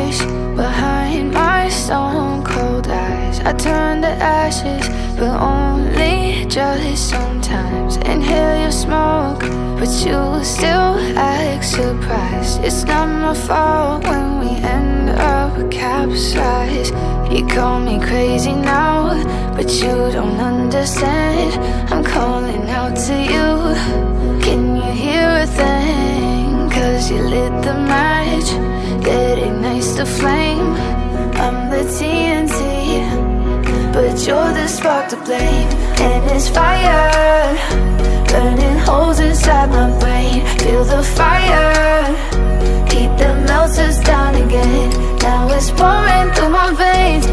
voice behind my stone cold eyes. I turn to ashes, but only just sometimes. Inhale your smoke, but you still act surprised. It's not my fault when we end up capsized. You call me crazy now, but you don't understand. I'm calling out to you. Can you hear a thing? 'Cause you lit the match that ignites the flame. I'm the TNT, but you're the spark to blame. And it's fire burning holes inside my brain. Feel the fire, heat that melts us down again. Now it's pouring through my veins.